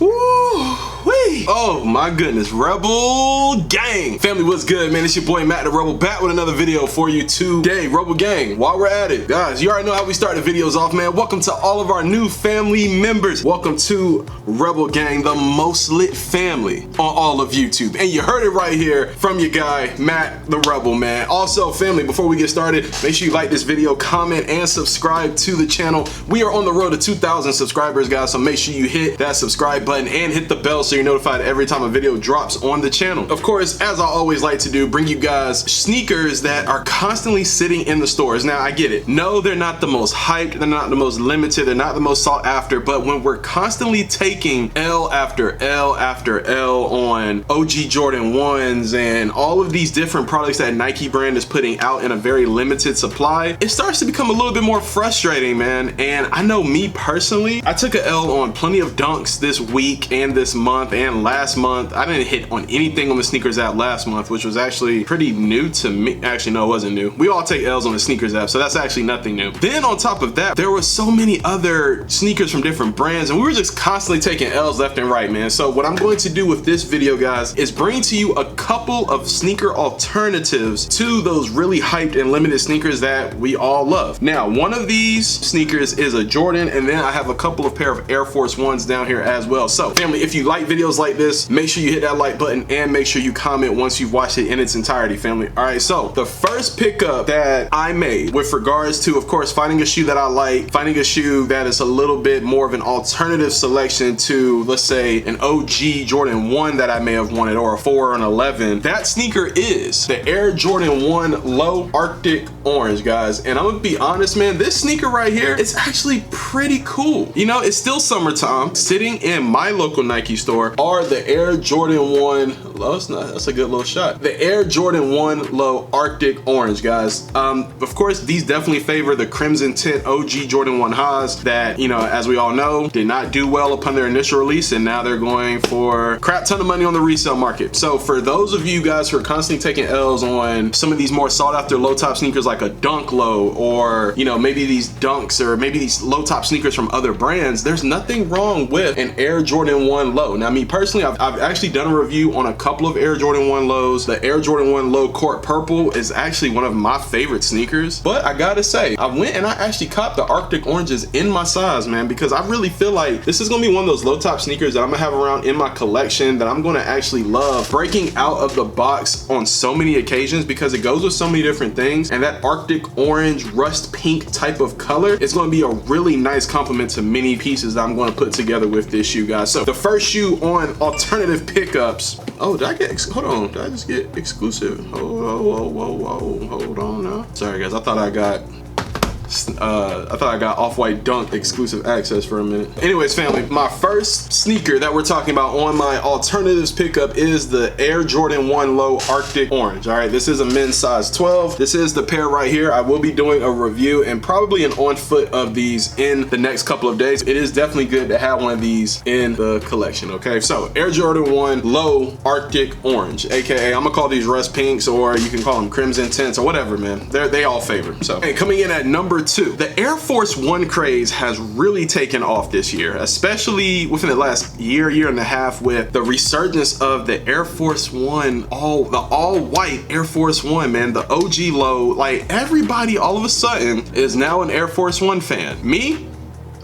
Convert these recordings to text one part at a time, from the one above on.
Woo-wee. Oh my goodness, Rebel Gang. Family, what's good, man? It's your boy Matt the Rebel back with another video for you today. Rebel Gang, while we're at it, guys, you already know how we start the videos off, man. Welcome to all of our new family members. Welcome to Rebel Gang, the most lit family on all of YouTube. And you heard it right here from your guy, Matt the Rebel, man. Also, family, before we get started, make sure you like this video, comment, and subscribe to the channel. We are on the road to 2,000 subscribers, guys, so make sure you hit that subscribe button and hit the bell so you're notified every time a video drops on the channel. Of course, as I always like to do, bring you guys sneakers that are constantly sitting in the stores. Now, I get it. No, they're not the most hyped, they're not the most limited, they're not the most sought after, but when we're constantly taking L after L after L on OG Jordan 1's and all of these different products that Nike brand is putting out in a very limited supply, it starts to become a little bit more frustrating, man. And I know me personally, I took an L on plenty of dunks this week and this month and last month. I didn't hit on anything on the sneakers app last month, which was actually pretty new to me. Actually, no, it wasn't new. We all take L's on the sneakers app, so that's actually nothing new. Then on top of that, there were so many other sneakers from different brands, and we were just constantly taking L's left and right, man. So what I'm going to do with this video, guys, is bring to you a couple of sneaker alternatives to those really hyped and limited sneakers that we all love. Now, one of these sneakers is a Jordan, and then I have a couple of pair of Air Force Ones down here as well. So family, if you like videos like this, make sure you hit that like button and make sure you comment once you've watched it in its entirety, family. All right, so the first pickup that I made with regards to, of course, finding a shoe that I like, finding a shoe that is a little bit more of an alternative selection to, let's say, an OG Jordan 1 that I may have wanted, or a 4 or an 11. That sneaker is the Air Jordan 1 Low Arctic Orange, guys. And I'm gonna be honest, man, this sneaker right here, it's actually pretty cool. You know, it's still summertime. Sitting in my local Nike store are the Air Jordan 1, oh, it's not, that's a good little shot. The Air Jordan 1 Low Arctic Orange, guys. Of course, these definitely favor the crimson tint OG Jordan 1 highs that, you know, as we all know, did not do well upon their initial release, and now they're going for a crap ton of money on the resale market. So for those of you guys who are constantly taking L's on some of these more sought after low top sneakers like a Dunk Low, or, you know, maybe these Dunks, or maybe these low top sneakers from other brands, there's nothing wrong with an Air Jordan 1 Low. Now, me personally, I've actually done a review on a couple of Air Jordan 1 Lows. The Air Jordan 1 Low Court Purple is actually one of my favorite sneakers, but I gotta say, I went and I actually copped the Arctic Oranges in my size, man, because I really feel like this is gonna be one of those low top sneakers that I'm gonna have around in my collection that I'm gonna actually love breaking out of the box on so many occasions, because it goes with so many different things, and that Arctic orange rust pink type of color is going to be a really nice complement to many pieces that I'm going to put together with this shoe, guys. So the first shoe on alternative pickups. Oh, did I get, hold on, did I just get exclusive? Hold on now. Sorry guys, I thought I got Off-White Dunk exclusive access for a minute. Anyways, family, my first sneaker that we're talking about on my alternatives pickup is the Air Jordan 1 Low Arctic Orange. All right, this is a men's size 12. This is the pair right here. I will be doing a review and probably an on foot of these in the next couple of days. It is definitely good to have one of these in the collection, okay? So Air Jordan 1 Low Arctic Orange, AKA I'm gonna call these rust pinks, or you can call them crimson tints or whatever, man. They all favor. So, and coming in at number 2, the Air Force One craze has really taken off this year, especially within the last year and a half, with the resurgence of the Air Force One, the all-white Air Force One, man, the OG low. Like, everybody all of a sudden is now an Air Force One fan. Me,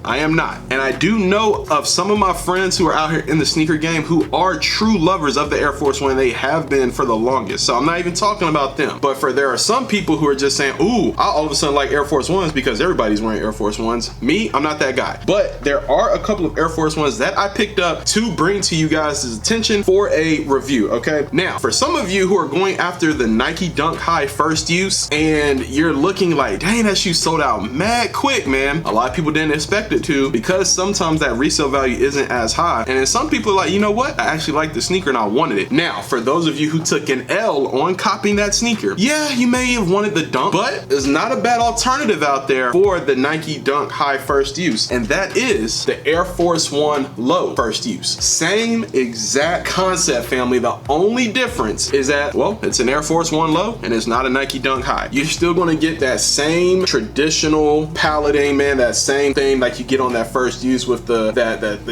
I am not. And I do know of some of my friends who are out here in the sneaker game who are true lovers of the Air Force One. They have been for the longest. So I'm not even talking about them. But there are some people who are just saying, ooh, I all of a sudden like Air Force Ones because everybody's wearing Air Force Ones. Me, I'm not that guy. But there are a couple of Air Force Ones that I picked up to bring to you guys' attention for a review, okay? Now, for some of you who are going after the Nike Dunk High first use, and you're looking like, dang, that shoe sold out mad quick, man. A lot of people didn't expect it to, because sometimes that resale value isn't as high. And then some people are like, you know what? I actually like the sneaker and I wanted it. Now, for those of you who took an L on copying that sneaker, yeah, you may have wanted the Dunk, but there's not a bad alternative out there for the Nike Dunk High first use, and that is the Air Force One Low first use. Same exact concept, family. The only difference is that, well, it's an Air Force One Low and it's not a Nike Dunk High. You're still gonna get that same traditional paletting, man, that same thing like you get on that first use with the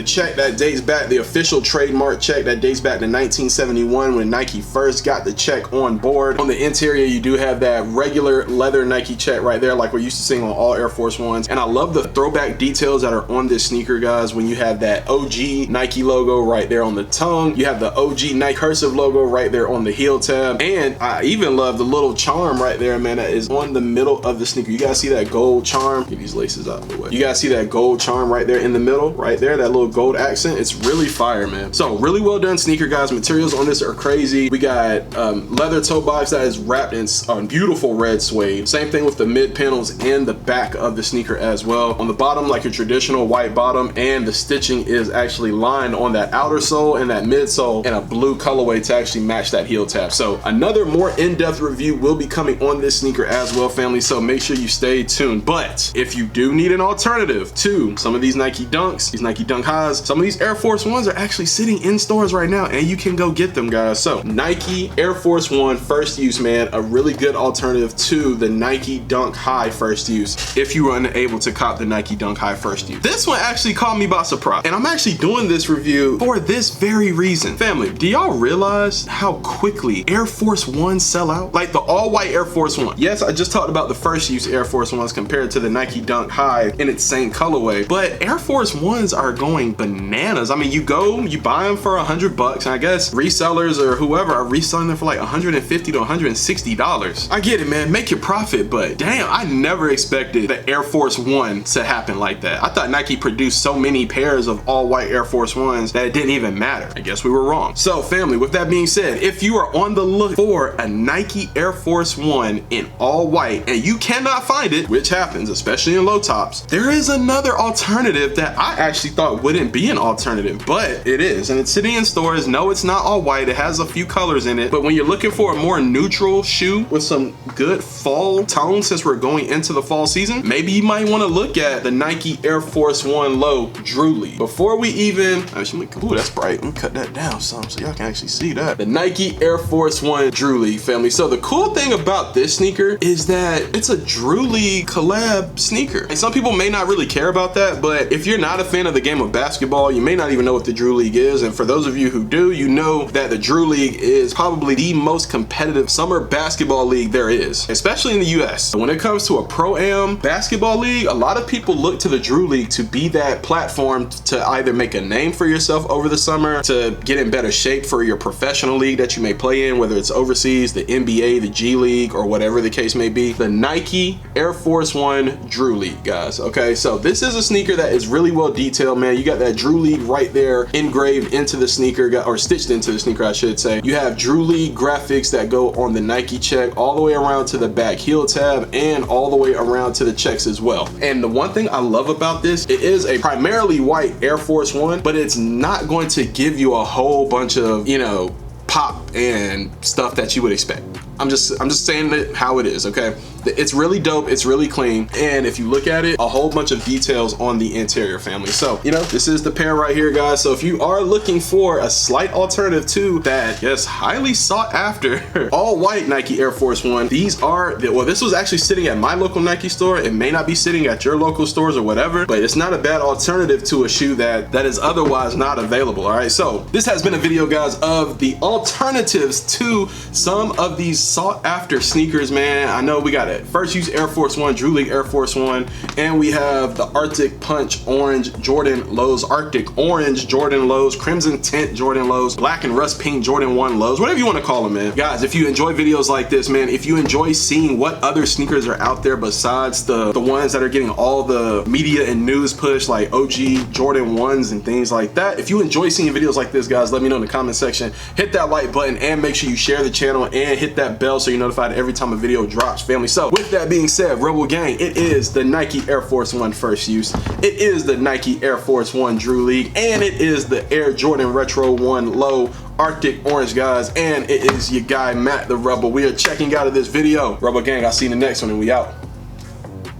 check that dates back, the official trademark check that dates back to 1971 when Nike first got the check on board. On the interior, you do have that regular leather Nike check right there, like we're used to seeing on all Air Force Ones. And I love the throwback details that are on this sneaker, guys. When you have that OG Nike logo right there on the tongue, you have the OG Nike cursive logo right there on the heel tab, and I even love the little charm right there, man, that is on the middle of the sneaker. You guys see that gold charm? Get these laces out of the way. You guys see that gold charm right there in the middle, right there, that little gold accent? It's really fire, man. So really well done sneaker, guys. Materials on this are crazy. We got leather toe box that is wrapped in beautiful red suede. Same thing with the mid panels and the back of the sneaker as well. On the bottom, like a traditional white bottom, and the stitching is actually lined on that outer sole and that midsole in a blue colorway to actually match that heel tab. So another more in-depth review will be coming on this sneaker as well, family, so make sure you stay tuned. But if you do need an alternative to some of these Nike Dunks, these Nike Dunk Highs, some of these Air Force Ones are actually sitting in stores right now, and you can go get them, guys. So Nike Air Force One first use, man, a really good alternative to the Nike Dunk High first use if you were unable to cop the Nike Dunk High first use. This one actually caught me by surprise, and I'm actually doing this review for this very reason. Family, do y'all realize how quickly Air Force Ones sell out? Like the all-white Air Force One. Yes, I just talked about the first use Air Force Ones compared to the Nike Dunk High in its same colorway, but Air Force Ones are going bananas. I mean, you buy them for $100, and I guess resellers or whoever are reselling them for like $150 to $160. I get it, man, make your profit, but damn, I never expected the Air Force One to happen like that. I thought Nike produced so many pairs of all-white Air Force Ones that it didn't even matter. I guess we were wrong. So family, with that being said, if you are on the look for a Nike Air Force One in all white and you cannot find it, which happens, especially in low tops, there is another alternative that I actually thought wouldn't be an alternative, but it is, and it's sitting in stores. No, it's not all white. It has a few colors in it, but when you're looking for a more neutral shoe with some good fall tone, since we're going into the fall season, maybe you might want to look at the Nike Air Force One Low Drew Lee. Before we even, actually, ooh, that's bright. Let me cut that down some so y'all can actually see that. The Nike Air Force One Drew Lee, family. So the cool thing about this sneaker is that it's a Drew Lee collab sneaker. And some people may not really care about that, but if you're not a fan of the game of basketball, you may not even know what the Drew League is. And for those of you who do, you know that the Drew League is probably the most competitive summer basketball league there is, especially in the US. When it comes to a pro-am basketball league, a lot of people look to the Drew League to be that platform to either make a name for yourself over the summer, to get in better shape for your professional league that you may play in, whether it's overseas, the NBA, the G League, or whatever the case may be. The Nike Air Force One Drew League, guys. Okay, so this is a sneaker that is really well detailed, man. You got that Drew League right there engraved into the sneaker, or stitched into the sneaker, I should say. You have Drew League graphics that go on the Nike check all the way around to the back heel tab and all the way around to the checks as well. And the one thing I love about this, it is a primarily white Air Force One, but it's not going to give you a whole bunch of, you know, pop and stuff that you would expect. I'm just saying it how it is, okay? It's really dope, it's really clean, and if you look at it, a whole bunch of details on the interior, family. So, you know, this is the pair right here, guys. So if you are looking for a slight alternative to that, yes, highly sought after all white Nike Air Force One, these are, well, this was actually sitting at my local Nike store. It may not be sitting at your local stores or whatever, but it's not a bad alternative to a shoe that is otherwise not available, all right? So this has been a video, guys, of the alternatives to some of these sought after sneakers, man. I know we got it. First use Air Force One, Drew League Air Force One, and we have the Arctic Punch Orange Jordan Lows, Arctic Orange Jordan Lows, Crimson Tint Jordan Lows, Black and Rust Pink Jordan 1 Lows, whatever you want to call them, man. Guys, if you enjoy videos like this, man, if you enjoy seeing what other sneakers are out there besides the ones that are getting all the media and news push, like OG Jordan 1s and things like that, if you enjoy seeing videos like this, guys, let me know in the comment section. Hit that like button and make sure you share the channel and hit that bell so you're notified every time a video drops, family. So with that being said, Rebel Gang, it is the Nike Air Force One first use, it is the Nike Air Force One Drew League, and it is the Air Jordan Retro 1 Low Arctic Orange, guys, and it is your guy Matt the Rebel. We are checking out of this video. Rebel Gang, I'll see you in the next one, and we out.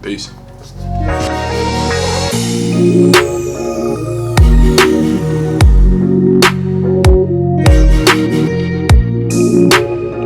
Peace.